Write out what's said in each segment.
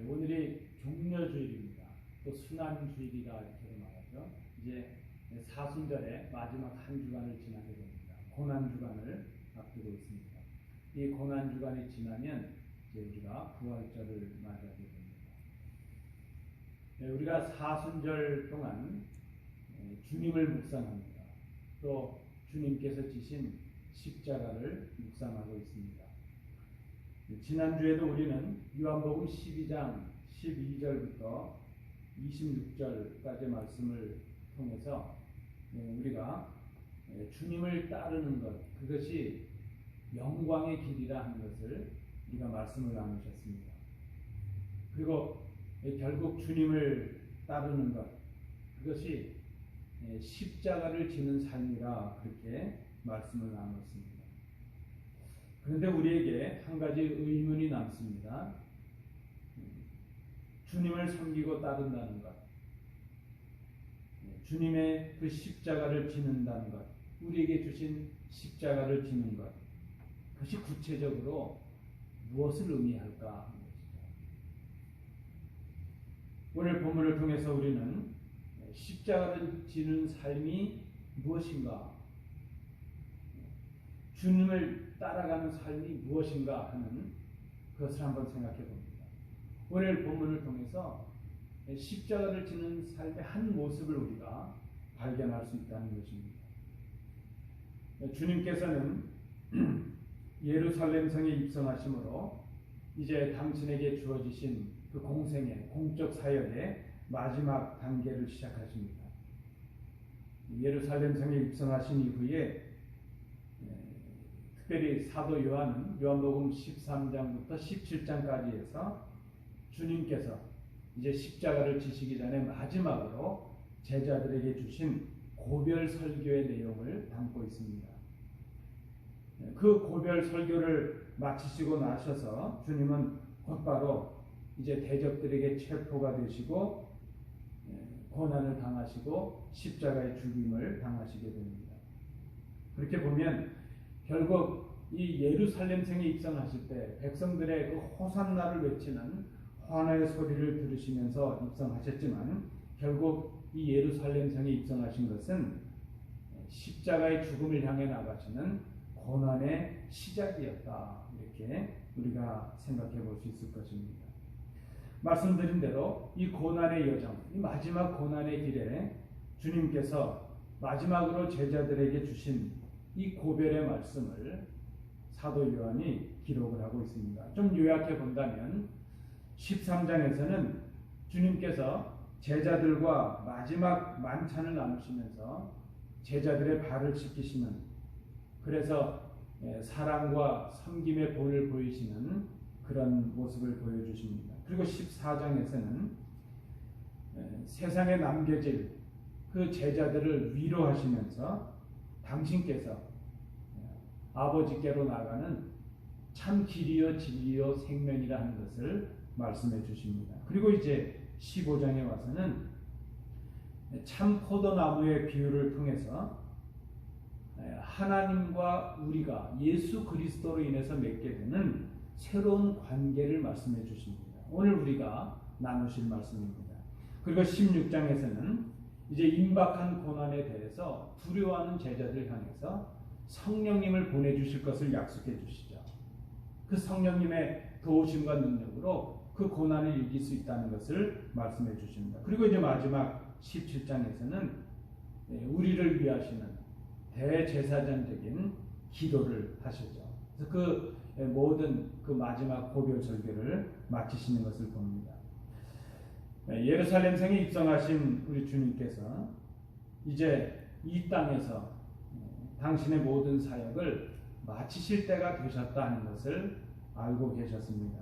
오늘이 종려주일입니다. 또 순환주일이라 이렇게 말하죠. 이제 사순절의 마지막 한 주간을 지나게 됩니다. 고난주간을 앞두고 있습니다. 이 고난주간이 지나면 이제 우리가 부활절을 맞이하게 됩니다. 우리가 사순절 동안 주님을 묵상합니다. 또 주님께서 지신 십자가를 묵상하고 있습니다. 지난주에도 우리는 요한복음 12장 12절부터 26절까지 말씀을 통해서 우리가 주님을 따르는 것, 그것이 영광의 길이라 하는 것을 우리가 말씀을 나누셨습니다. 그리고 결국 주님을 따르는 것, 그것이 십자가를 지는 삶이라 그렇게 말씀을 나눴습니다. 그런데 우리에게 한 가지 의문이 남습니다. 주님을 섬기고 따른다는 것, 주님의 그 십자가를 지는다는 것, 우리에게 주신 십자가를 지는 것, 그것이 구체적으로 무엇을 의미할까 하는 것이죠. 오늘 본문을 통해서 우리는 십자가를 지는 삶이 무엇인가, 주님을 따라가는 삶이 무엇인가 하는 것을 한번 생각해 봅니다. 오늘 본문을 통해서 십자가를 지는 삶의 한 모습을 우리가 발견할 수 있다는 것입니다. 주님께서는 예루살렘 성에 입성하심으로 이제 당신에게 주어지신 그 공생의 공적 사역의 마지막 단계를 시작하십니다. 예루살렘 성에 입성하신 이후에 특별히 사도 요한은 요한복음 13장부터 17장까지 해서 주님께서 이제 십자가를 지시기 전에 마지막으로 제자들에게 주신 고별 설교의 내용을 담고 있습니다. 그 고별 설교를 마치시고 나셔서 주님은 곧바로 이제 대적들에게 체포가 되시고 고난을 당하시고 십자가의 죽임을 당하시게 됩니다. 그렇게 보면 결국 이 예루살렘 성에 입성하실 때 백성들의 그 호산나를 외치는 환호의 소리를 들으시면서 입성하셨지만 결국 이 예루살렘 성에 입성하신 것은 십자가의 죽음을 향해 나가시는 고난의 시작이었다, 이렇게 우리가 생각해 볼 수 있을 것입니다. 말씀드린 대로 이 고난의 여정, 이 마지막 고난의 길에 주님께서 마지막으로 제자들에게 주신 이 고별의 말씀을 사도 요한이 기록을 하고 있습니다. 좀 요약해 본다면 13장에서는 주님께서 제자들과 마지막 만찬을 나누시면서 제자들의 발을 씻기시는, 그래서 사랑과 섬김의 본을 보이시는 그런 모습을 보여주십니다. 그리고 14장에서는 세상에 남겨질 그 제자들을 위로하시면서 당신께서 아버지께로 나가는 참 길이요 진리요 생명이라 하는 것을 말씀해 주십니다. 그리고 이제 15장에 와서는 참 포도나무의 비유를 통해서 하나님과 우리가 예수 그리스도로 인해서 맺게 되는 새로운 관계를 말씀해 주십니다. 오늘 우리가 나누실 말씀입니다. 그리고 16장에서는 이제 임박한 고난에 대해서 두려워하는 제자들 향해서 성령님을 보내주실 것을 약속해 주시죠. 그 성령님의 도우심과 능력으로 그 고난을 이길 수 있다는 것을 말씀해 주십니다. 그리고 이제 마지막 17장에서는 우리를 위하시는 대제사장적인 기도를 하시죠. 그래서 그 모든 그 마지막 고별 설교를 마치시는 것을 봅니다. 예루살렘 성에 입성하신 우리 주님께서 이제 이 땅에서 당신의 모든 사역을 마치실 때가 되셨다는 것을 알고 계셨습니다.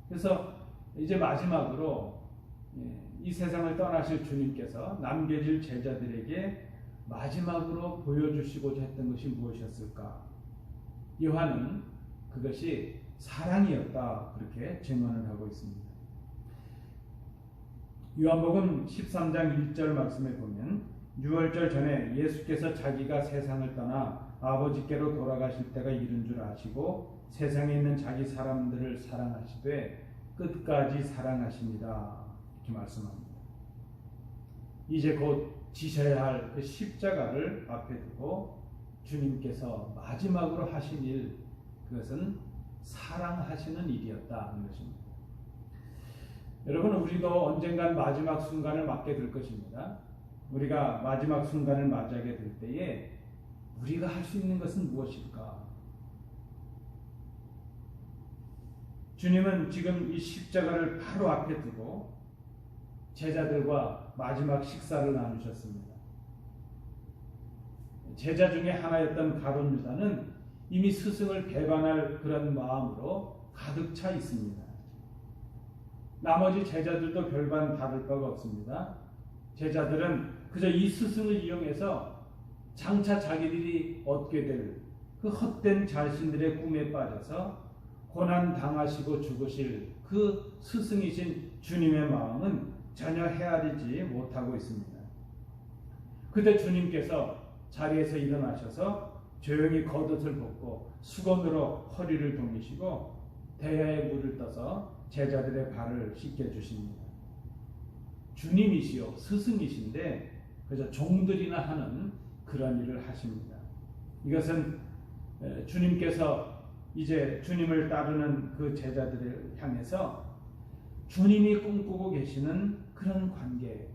그래서 이제 마지막으로 이 세상을 떠나실 주님께서 남겨질 제자들에게 마지막으로 보여주시고자 했던 것이 무엇이었을까? 요한은 그것이 사랑이었다, 그렇게 증언을 하고 있습니다. 요한복음 13장 1절 말씀에 보면 유월절 전에 예수께서 자기가 세상을 떠나 아버지께로 돌아가실 때가 이른 줄 아시고 세상에 있는 자기 사람들을 사랑하시되 끝까지 사랑하십니다. 이렇게 말씀합니다. 이제 곧 지셔야 할 그 십자가를 앞에 두고 주님께서 마지막으로 하신 일, 그것은 사랑하시는 일이었다 하는 것입니다. 여러분, 우리도 언젠간 마지막 순간을 맞게 될 것입니다. 우리가 마지막 순간을 맞이하게 될 때에 우리가 할 수 있는 것은 무엇일까? 주님은 지금 이 십자가를 바로 앞에 두고 제자들과 마지막 식사를 나누셨습니다. 제자 중에 하나였던 가룟 유다는 이미 스승을 배반할 그런 마음으로 가득 차 있습니다. 나머지 제자들도 별반 다를 바가 없습니다. 제자들은 그저 이 스승을 이용해서 장차 자기들이 얻게 될 그 헛된 자신들의 꿈에 빠져서 고난 당하시고 죽으실 그 스승이신 주님의 마음은 전혀 헤아리지 못하고 있습니다. 그때 주님께서 자리에서 일어나셔서 조용히 겉옷을 벗고 수건으로 허리를 동이시고 대야에 물을 떠서 제자들의 발을 씻겨 주십니다. 주님이시요 스승이신데 그저 종들이나 하는 그런 일을 하십니다. 이것은 주님께서 이제 주님을 따르는 그 제자들을 향해서 주님이 꿈꾸고 계시는 그런 관계,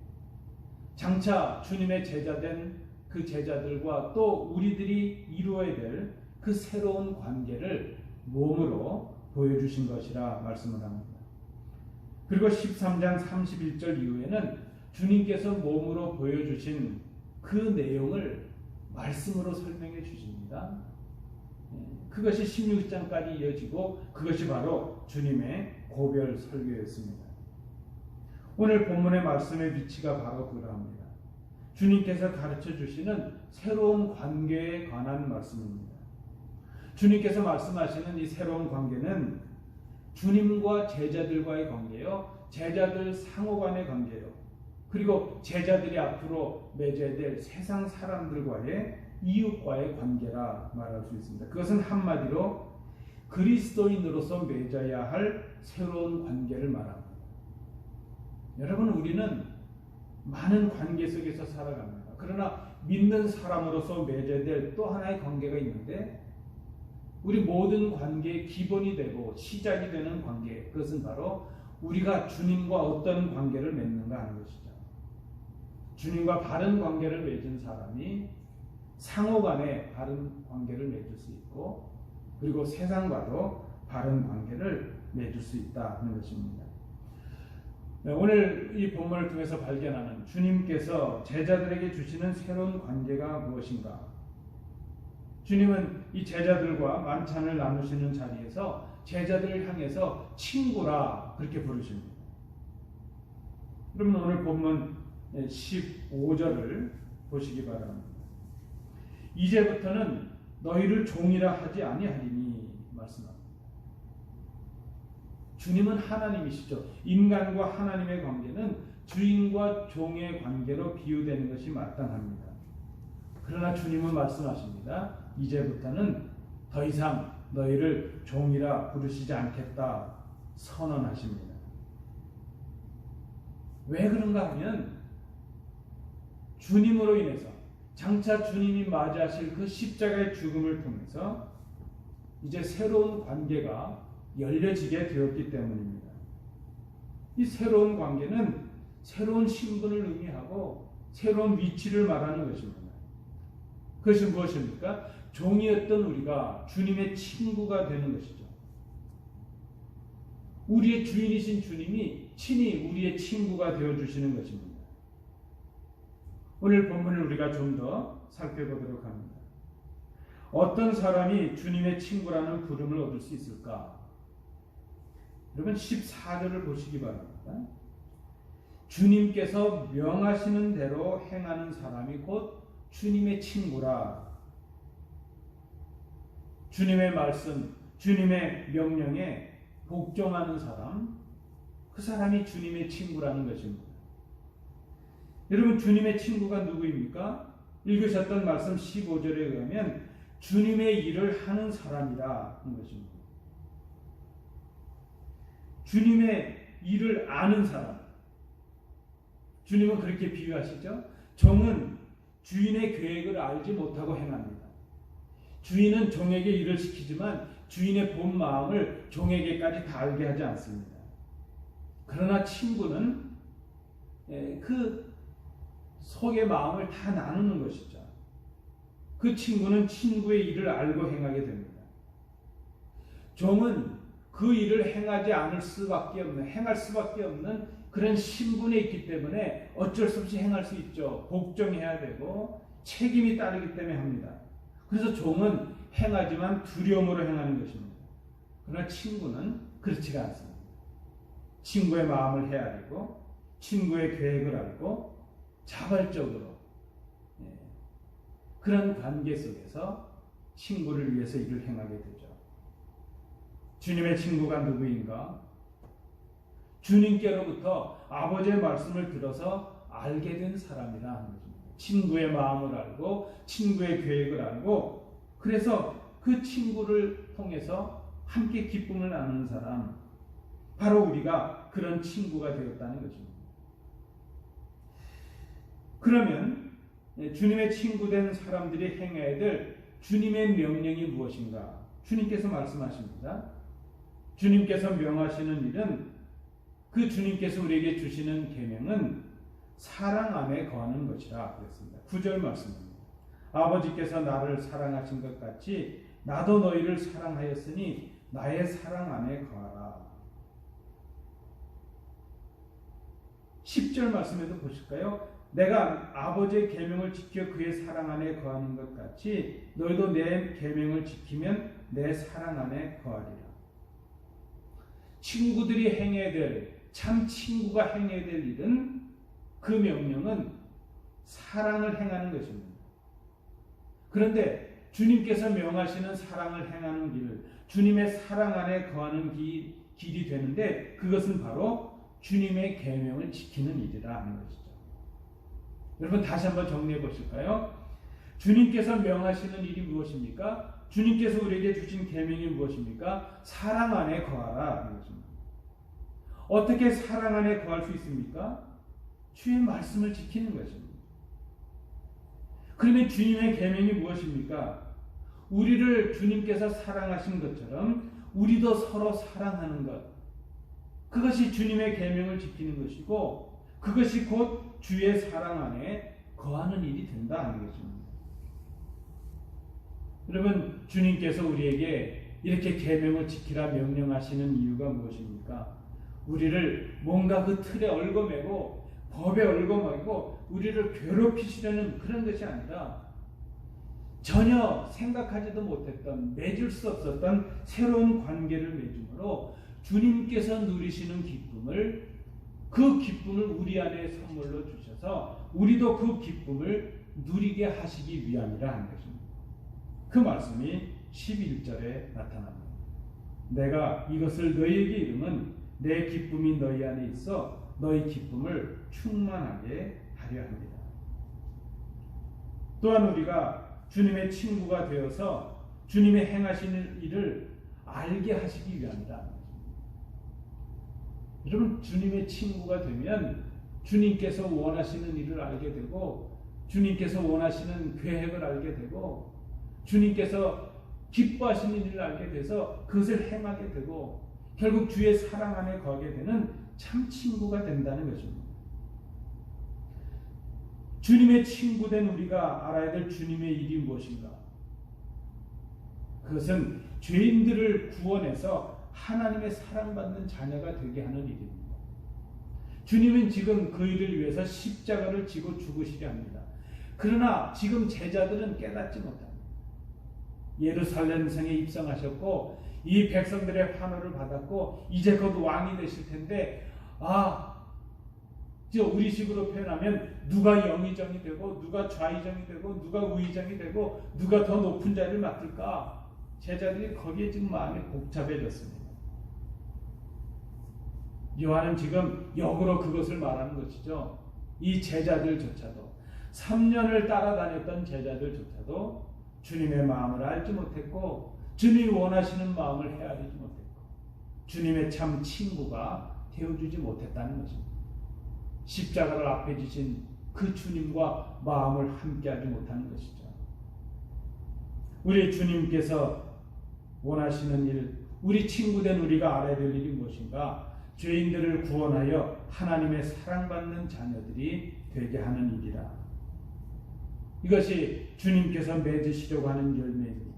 장차 주님의 제자된 그 제자들과 또 우리들이 이루어야 될 그 새로운 관계를 몸으로 보여주신 것이라 말씀을 합니다. 그리고 13장 31절 이후에는 주님께서 몸으로 보여주신 그 내용을 말씀으로 설명해 주십니다. 그것이 16장까지 이어지고 그것이 바로 주님의 고별 설교였습니다. 오늘 본문의 말씀의 위치가 바로 그러합니다. 주님께서 가르쳐 주시는 새로운 관계에 관한 말씀입니다. 주님께서 말씀하시는 이 새로운 관계는 주님과 제자들과의 관계요, 제자들 상호 간의 관계요, 그리고 제자들이 앞으로 맺어야 될 세상 사람들과의 이웃과의 관계라 말할 수 있습니다. 그것은 한마디로 그리스도인으로서 맺어야 할 새로운 관계를 말합니다. 여러분, 우리는 많은 관계 속에서 살아갑니다. 그러나 믿는 사람으로서 맺어야 될 또 하나의 관계가 있는데, 우리 모든 관계의 기본이 되고 시작이 되는 관계, 그것은 바로 우리가 주님과 어떤 관계를 맺는가 하는 것이죠. 주님과 바른 관계를 맺은 사람이 상호 간에 바른 관계를 맺을 수 있고, 그리고 세상과도 바른 관계를 맺을 수 있다 하는 것입니다. 오늘 이 본문을 통해서 발견하는 주님께서 제자들에게 주시는 새로운 관계가 무엇인가? 주님은 이 제자들과 만찬을 나누시는 자리에서 제자들을 향해서 친구라 그렇게 부르십니다. 그러면 오늘 본문 15절을 보시기 바랍니다. 이제부터는 너희를 종이라 하지 아니하리니 말씀합니다. 주님은 하나님이시죠. 인간과 하나님의 관계는 주인과 종의 관계로 비유되는 것이 마땅합니다. 그러나 주님은 말씀하십니다. 이제부터는 더 이상 너희를 종이라 부르시지 않겠다 선언하십니다. 왜 그런가 하면 주님으로 인해서 장차 주님이 맞이하실 그 십자가의 죽음을 통해서 이제 새로운 관계가 열려지게 되었기 때문입니다. 이 새로운 관계는 새로운 신분을 의미하고 새로운 위치를 말하는 것입니다. 그것이 무엇입니까? 종이었던 우리가 주님의 친구가 되는 것이죠. 우리의 주인이신 주님이 친히 우리의 친구가 되어주시는 것입니다. 오늘 본문을 우리가 좀 더 살펴보도록 합니다. 어떤 사람이 주님의 친구라는 부름을 얻을 수 있을까? 여러분 14절을 보시기 바랍니다. 주님께서 명하시는 대로 행하는 사람이 곧 주님의 친구라. 주님의 말씀, 주님의 명령에 복종하는 사람, 그 사람이 주님의 친구라는 것입니다. 여러분, 주님의 친구가 누구입니까? 읽으셨던 말씀 15절에 의하면 주님의 일을 하는 사람이라 하는 것입니다. 주님의 일을 아는 사람. 주님은 그렇게 비유하시죠. 종은 주인의 계획을 알지 못하고 행합니다. 주인은 종에게 일을 시키지만 주인의 본 마음을 종에게까지 다 알게 하지 않습니다. 그러나 친구는 그 속의 마음을 다 나누는 것이죠. 그 친구는 친구의 일을 알고 행하게 됩니다. 종은 그 일을 행할 수밖에 없는 그런 신분에 있기 때문에 어쩔 수 없이 행할 수 있죠. 복종해야 되고 책임이 따르기 때문에 합니다. 그래서 종은 행하지만 두려움으로 행하는 것입니다. 그러나 친구는 그렇지가 않습니다. 친구의 마음을 헤아리고 친구의 계획을 알고 자발적으로 그런 관계 속에서 친구를 위해서 일을 행하게 되죠. 주님의 친구가 누구인가? 주님께로부터 아버지의 말씀을 들어서 알게 된 사람이라 하는 것입니다. 친구의 마음을 알고 친구의 계획을 알고 그래서 그 친구를 통해서 함께 기쁨을 나누는 사람, 바로 우리가 그런 친구가 되었다는 것입니다. 그러면 주님의 친구된 사람들이 행해야 될 주님의 명령이 무엇인가? 주님께서 말씀하십니다. 주님께서 명하시는 일은 그 주님께서 우리에게 주시는 계명은 사랑 안에 거하는 것이라 그랬습니다. 9절 말씀입니다. 아버지께서 나를 사랑하신 것 같이 나도 너희를 사랑하였으니 나의 사랑 안에 거하라. 10절 말씀에도 보실까요? 내가 아버지의 계명을 지켜 그의 사랑 안에 거하는 것 같이 너희도 내 계명을 지키면 내 사랑 안에 거하리라. 친구들이 행해야 될, 참 친구가 행해야 될 일은 그 명령은 사랑을 행하는 것입니다. 그런데 주님께서 명하시는 사랑을 행하는 길, 주님의 사랑 안에 거하는 길이 되는데 그것은 바로 주님의 계명을 지키는 일이라 하는 것이죠. 여러분 다시 한번 정리해 보실까요? 주님께서 명하시는 일이 무엇입니까? 주님께서 우리에게 주신 계명이 무엇입니까? 사랑 안에 거하라 하는 것입니다. 어떻게 사랑 안에 거할 수 있습니까? 주의 말씀을 지키는 것입니다. 그러면 주님의 계명이 무엇입니까? 우리를 주님께서 사랑하신 것처럼 우리도 서로 사랑하는 것. 그것이 주님의 계명을 지키는 것이고 그것이 곧 주의 사랑 안에 거하는 일이 된다 하는 것입니다. 여러분 주님께서 우리에게 이렇게 계명을 지키라 명령하시는 이유가 무엇입니까? 우리를 뭔가 그 틀에 얽어매고 법에 얽어매고 우리를 괴롭히시려는 그런 것이 아니라 전혀 생각하지도 못했던 맺을 수 없었던 새로운 관계를 맺음으로 주님께서 누리시는 기쁨을 그 기쁨을 우리 안에 선물로 주셔서 우리도 그 기쁨을 누리게 하시기 위함이라 하는 것입니다. 그 말씀이 11절에 나타납니다. 내가 이것을 너희에게 이름은 내 기쁨이 너희 안에 있어 너희 기쁨을 충만하게 하려 합니다. 또한 우리가 주님의 친구가 되어서 주님의 행하시는 일을 알게 하시기 위함이다. 여러분 주님의 친구가 되면 주님께서 원하시는 일을 알게 되고 주님께서 원하시는 계획을 알게 되고 주님께서 기뻐하시는 일을 알게 돼서 그것을 행하게 되고 결국 주의 사랑 안에 거하게 되는 참 친구가 된다는 것입니다. 주님의 친구된 우리가 알아야 될 주님의 일이 무엇인가? 그것은 죄인들을 구원해서 하나님의 사랑받는 자녀가 되게 하는 일입니다. 주님은 지금 그 일을 위해서 십자가를 지고 죽으시려 합니다. 그러나 지금 제자들은 깨닫지 못합니다. 예루살렘 성에 입성하셨고 이 백성들의 환호를 받았고 이제 곧 왕이 되실 텐데 우리 식으로 표현하면 누가 영의정이 되고 누가 좌의정이 되고 누가 우의정이 되고 누가 더 높은 자리를 맡을까? 제자들이 거기에 지금 마음이 복잡해졌습니다. 요한은 지금 역으로 그것을 말하는 것이죠. 이 제자들조차도 3년을 따라다녔던 주님의 참 친구가 되어주지 못했다는 것입니다. 십자가를 앞에 지신 그 주님과 마음을 함께하지 못하는 것이죠. 우리 주님께서 원하시는 일, 우리 친구된 우리가 알아야 될 일이 무엇인가? 죄인들을 구원하여 하나님의 사랑받는 자녀들이 되게 하는 일이라. 이것이 주님께서 맺으시려고 하는 열매입니다.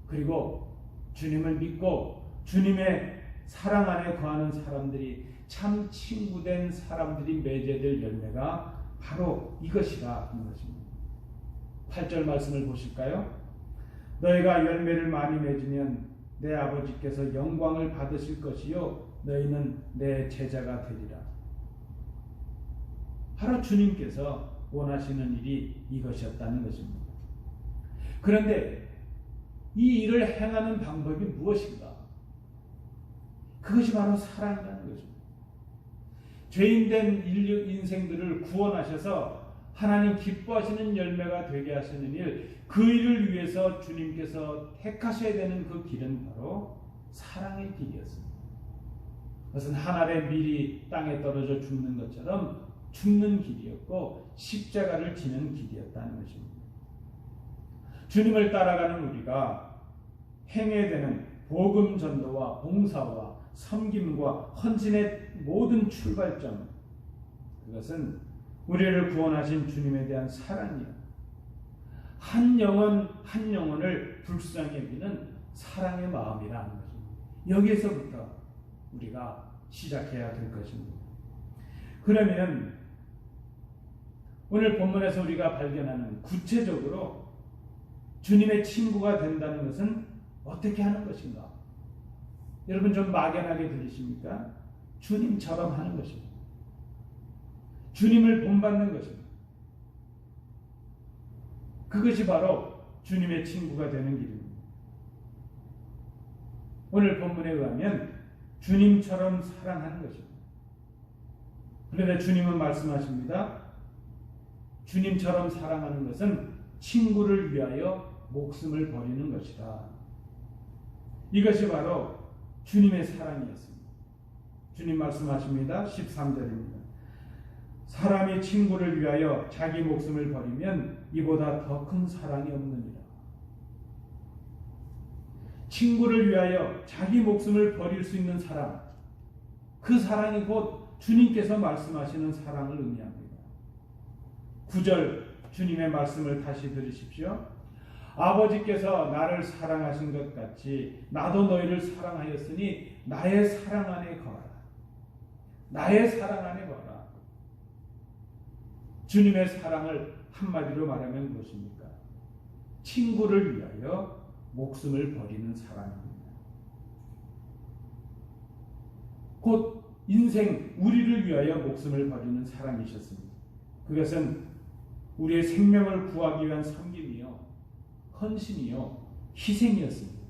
그리고 주님을 믿고 주님의 사랑 안에 거하는 사람들이 참 친구된 사람들이 맺어야 될 열매가 바로 이것이라 하는 것입니다. 8절 말씀을 보실까요? 너희가 열매를 많이 맺으면 내 아버지께서 영광을 받으실 것이요 너희는 내 제자가 되리라. 바로 주님께서 원하시는 일이 이것이었다는 것입니다. 그런데 이 일을 행하는 방법이 무엇인가? 그것이 바로 사랑이라는 것입니다. 죄인된 인류 인생들을 구원하셔서 하나님 기뻐하시는 열매가 되게 하시는 일, 그 일을 위해서 주님께서 택하셔야 되는 그 길은 바로 사랑의 길이었습니다. 그것은 한 알의 밀이 땅에 떨어져 죽는 것처럼 죽는 길이었고 십자가를 지는 길이었다는 것입니다. 주님을 따라가는 우리가 행해야 되는 복음 전도와 봉사와 섬김과 헌신의 모든 출발점, 그것은 우리를 구원하신 주님에 대한 사랑이요, 한 영혼 한 영혼을 불쌍히 여기는 사랑의 마음이라는 것입니다. 여기에서부터 우리가 시작해야 될 것입니다. 그러면 오늘 본문에서 우리가 발견하는 구체적으로 주님의 친구가 된다는 것은 어떻게 하는 것인가? 여러분 좀 막연하게 들리십니까? 주님처럼 하는 것입니다. 주님을 본받는 것입니다. 그것이 바로 주님의 친구가 되는 길입니다. 오늘 본문에 의하면 주님처럼 사랑하는 것입니다. 그런데 주님은 말씀하십니다. 주님처럼 사랑하는 것은 친구를 위하여 목숨을 버리는 것이다. 이것이 바로 주님의 사랑이었습니다. 주님 말씀하십니다. 13절입니다. 사람이 친구를 위하여 자기 목숨을 버리면 이보다 더 큰 사랑이 없느니라. 친구를 위하여 자기 목숨을 버릴 수 있는 사랑, 그 사랑이 곧 주님께서 말씀하시는 사랑을 의미합니다. 9절 주님의 말씀을 다시 들으십시오. 아버지께서 나를 사랑하신 것 같이 나도 너희를 사랑하였으니 나의 사랑 안에 거하라. 나의 사랑 안에 거하라. 주님의 사랑을 한마디로 말하면 무엇입니까? 친구를 위하여 목숨을 버리는 사랑입니다. 곧 인생 우리를 위하여 목숨을 버리는 사랑이셨습니다. 그것은 우리의 생명을 구하기 위한 섬김이요, 헌신이요, 희생이었습니다.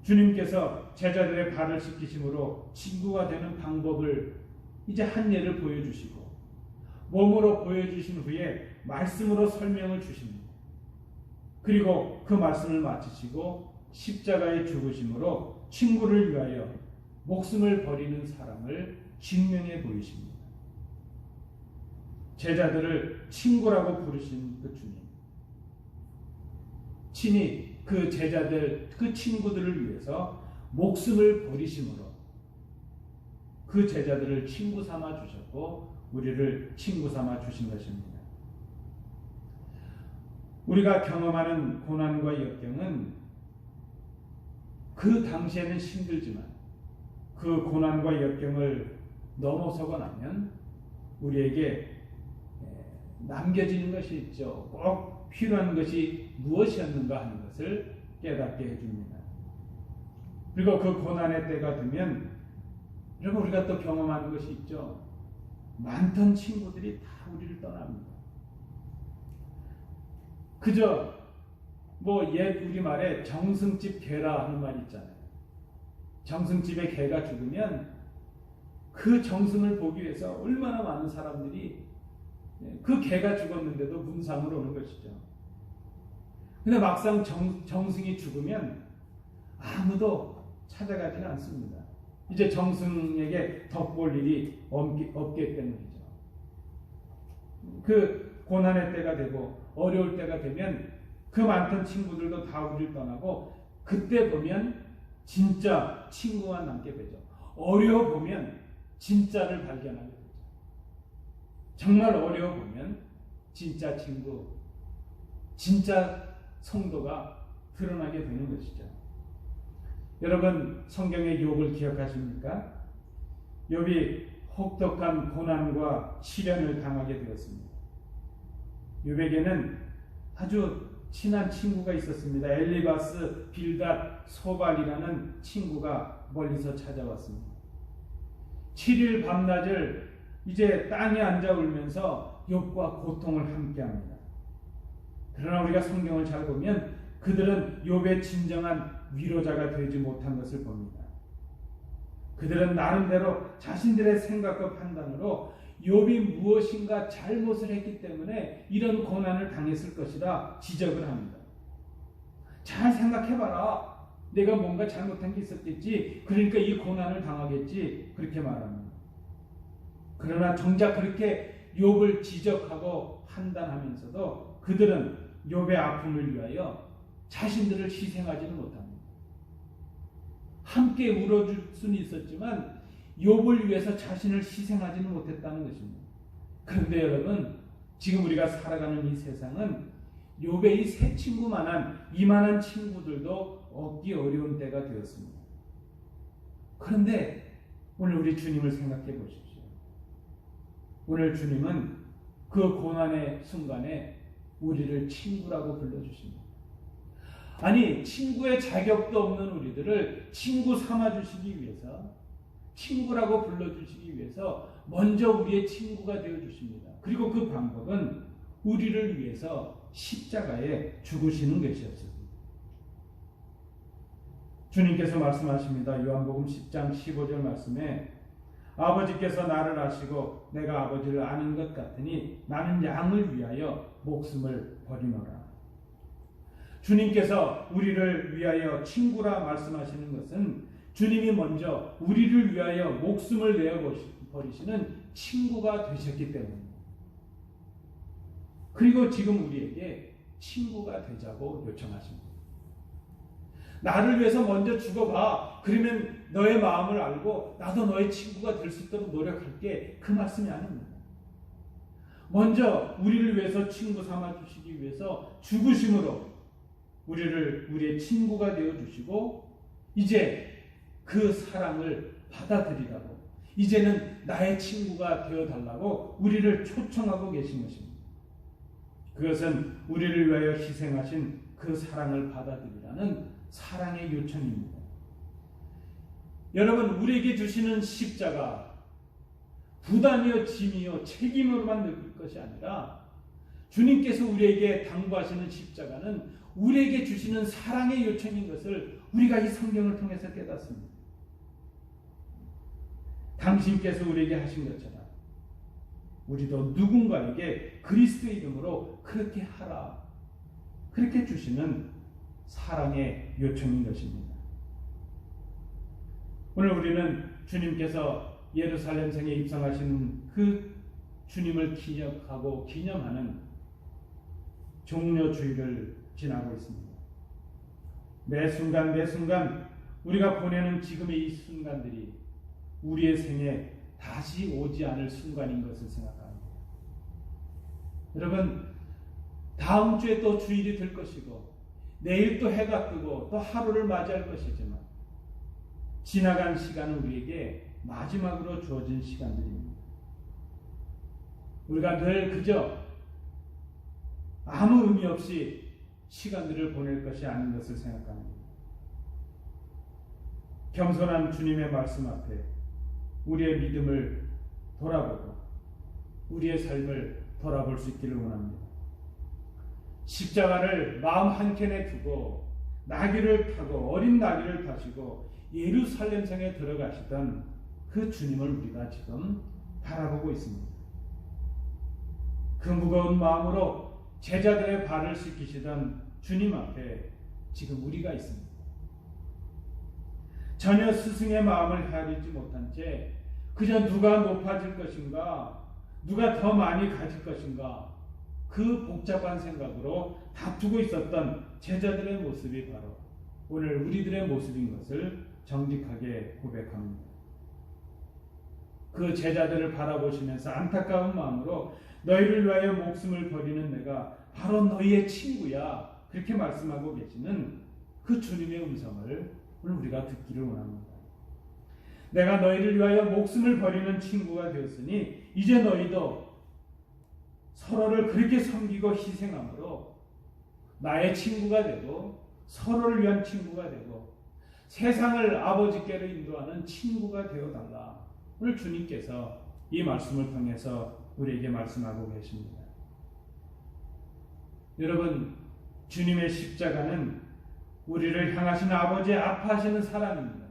주님께서 제자들의 발을 씻기심으로 친구가 되는 방법을 이제 한 예를 보여주시고 몸으로 보여주신 후에 말씀으로 설명을 주십니다. 그리고 그 말씀을 마치시고 십자가의 죽으심으로 친구를 위하여 목숨을 버리는 사랑을 증명해 보이십니다. 제자들을 친구라고 부르신 그 주님, 친히 그 제자들, 그 친구들을 위해서 목숨을 버리심으로 그 제자들을 친구 삼아 주셨고 우리를 친구 삼아 주신 것입니다. 우리가 경험하는 고난과 역경은 그 당시에는 힘들지만 그 고난과 역경을 넘어서고 나면 우리에게 남겨지는 것이 있죠. 꼭 필요한 것이 무엇이었는가 하는 것을 깨닫게 해줍니다. 그리고 그 고난의 때가 되면 여러분 우리가 또 경험하는 것이 있죠. 많던 친구들이 다 우리를 떠납니다. 그저 옛 우리말에 정승집 개라 하는 말이 있잖아요. 정승집의 개가 죽으면 그 정승을 보기 위해서 얼마나 많은 사람들이 그 개가 죽었는데도 문상으로 오는 것이죠. 근데 막상 정승이 죽으면 아무도 찾아가지는 않습니다. 이제 정승에게 덕볼 일이 없기 때문이죠. 그 고난의 때가 되고 어려울 때가 되면 그 많던 친구들도 다 우리를 떠나고 그때 보면 진짜 친구가 남게 되죠. 어려워 보면 진짜를 발견하게 되죠. 정말 어려워 보면 진짜 친구, 진짜 성도가 드러나게 되는 것이죠. 여러분 성경의 욥을 기억하십니까? 욥이 혹독한 고난과 시련을 당하게 되었습니다. 욥에게는 아주 친한 친구가 있었습니다. 엘리바스, 빌닷, 소발이라는 친구가 멀리서 찾아왔습니다. 7일 밤낮을 이제 땅에 앉아 울면서 욥과 고통을 함께합니다. 그러나 우리가 성경을 잘 보면 그들은 욥의 진정한 위로자가 되지 못한 것을 봅니다. 그들은 나름대로 자신들의 생각과 판단으로 욥이 무엇인가 잘못을 했기 때문에 이런 고난을 당했을 것이라 지적을 합니다. 잘 생각해봐라. 내가 뭔가 잘못한 게 있었겠지. 그러니까 이 고난을 당하겠지. 그렇게 말합니다. 그러나 정작 그렇게 욥을 지적하고 판단하면서도 그들은 욥의 아픔을 위하여 자신들을 희생하지는 못합니다. 함께 울어줄 수는 있었지만 욥을 위해서 자신을 희생하지는 못했다는 것입니다. 그런데 여러분, 지금 우리가 살아가는 이 세상은 욥의 이 세 친구만한 이만한 친구들도 얻기 어려운 때가 되었습니다. 그런데 오늘 우리 주님을 생각해 보십시오. 오늘 주님은 그 고난의 순간에 우리를 친구라고 불러주십니다. 아니, 친구의 자격도 없는 우리들을 친구 삼아주시기 위해서, 친구라고 불러주시기 위해서 먼저 우리의 친구가 되어주십니다. 그리고 그 방법은 우리를 위해서 십자가에 죽으시는 것이었습니다. 주님께서 말씀하십니다. 요한복음 10장 15절 말씀에 아버지께서 나를 아시고 내가 아버지를 아는 것 같으니 나는 양을 위하여 목숨을 버리노라. 주님께서 우리를 위하여 친구라 말씀하시는 것은 주님이 먼저 우리를 위하여 목숨을 내어 버리시는 친구가 되셨기 때문입니다. 그리고 지금 우리에게 친구가 되자고 요청하십니다. 나를 위해서 먼저 죽어봐. 그러면 너의 마음을 알고 나도 너의 친구가 될 수 있도록 노력할게. 그 말씀이 아닙니다. 먼저 우리를 위해서 친구 삼아주시기 위해서 죽으심으로 우리의 친구가 되어주시고 이제 그 사랑을 받아들이라고, 이제는 나의 친구가 되어달라고 우리를 초청하고 계신 것입니다. 그것은 우리를 위하여 희생하신 그 사랑을 받아들이라는 사랑의 요청입니다. 여러분, 우리에게 주시는 십자가 부담이요 짐이요 책임으로만 느낄 것이 아니라 주님께서 우리에게 당부하시는 십자가는 우리에게 주시는 사랑의 요청인 것을 우리가 이 성경을 통해서 깨닫습니다. 당신께서 우리에게 하신 것처럼 우리도 누군가에게 그리스도의 이름으로 그렇게 하라, 그렇게 주시는 사랑의 요청인 것입니다. 오늘 우리는 주님께서 예루살렘 성에 입성하신 그 주님을 기억하고 기념하는 종려주일을 지나고 있습니다. 매 순간 매 순간 우리가 보내는 지금의 이 순간들이 우리의 생에 다시 오지 않을 순간인 것을 생각합니다. 여러분, 다음 주에 또 주일이 될 것이고 내일 또 해가 뜨고 또 하루를 맞이할 것이지만 지나간 시간은 우리에게 마지막으로 주어진 시간들입니다. 우리가 늘 그저 아무 의미 없이 시간들을 보낼 것이 아닌 것을 생각합니다. 겸손한 주님의 말씀 앞에 우리의 믿음을 돌아보고 우리의 삶을 돌아볼 수 있기를 원합니다. 십자가를 마음 한켠에 두고 나귀를 타고 어린 나귀를 타시고 예루살렘 성에 들어가시던 그 주님을 우리가 지금 바라보고 있습니다. 그 무거운 마음으로 제자들의 발을 씻기시던 주님 앞에 지금 우리가 있습니다. 전혀 스승의 마음을 헤아리지 못한 채 그저 누가 높아질 것인가, 누가 더 많이 가질 것인가, 그 복잡한 생각으로 다투고 있었던 제자들의 모습이 바로 오늘 우리들의 모습인 것을 정직하게 고백합니다. 그 제자들을 바라보시면서 안타까운 마음으로 너희를 위하여 목숨을 버리는 내가 바로 너희의 친구야, 그렇게 말씀하고 계시는 그 주님의 음성을 오늘 우리가 듣기를 원합니다. 내가 너희를 위하여 목숨을 버리는 친구가 되었으니 이제 너희도 서로를 그렇게 섬기고 희생함으로 나의 친구가 되고 서로를 위한 친구가 되고 세상을 아버지께로 인도하는 친구가 되어달라. 오늘 주님께서 이 말씀을 통해서 우리에게 말씀하고 계십니다. 여러분, 주님의 십자가는 우리를 향하시는 아버지의 아파하시는 사랑입니다.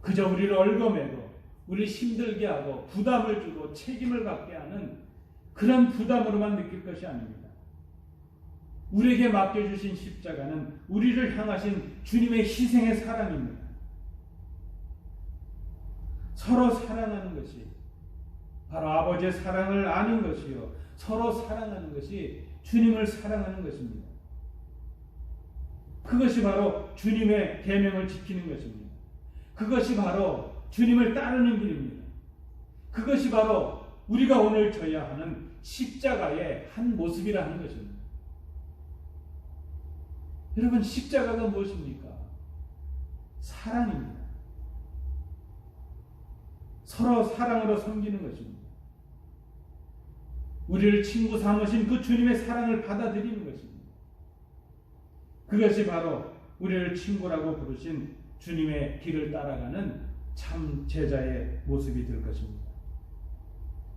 그저 우리를 얽어매고 우리 힘들게 하고 부담을 주고 책임을 갖게 하는 그런 부담으로만 느낄 것이 아닙니다. 우리에게 맡겨주신 십자가는 우리를 향하신 주님의 희생의 사랑입니다. 서로 사랑하는 것이 바로 아버지의 사랑을 아는 것이요, 서로 사랑하는 것이 주님을 사랑하는 것입니다. 그것이 바로 주님의 계명을 지키는 것입니다. 그것이 바로 주님을 따르는 길입니다. 그것이 바로 우리가 오늘 져야 하는 십자가의 한 모습이라는 것입니다. 여러분, 십자가가 무엇입니까? 사랑입니다. 서로 사랑으로 섬기는 것입니다. 우리를 친구 삼으신 그 주님의 사랑을 받아들이는 것입니다. 그것이 바로 우리를 친구라고 부르신 주님의 길을 따라가는 참 제자의 모습이 될 것입니다.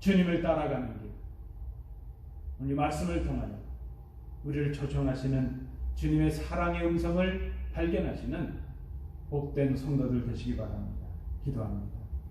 주님을 따라가는 길, 오늘 말씀을 통하여 우리를 초청하시는 주님의 사랑의 음성을 발견하시는 복된 성도들 되시기 바랍니다. 기도합니다.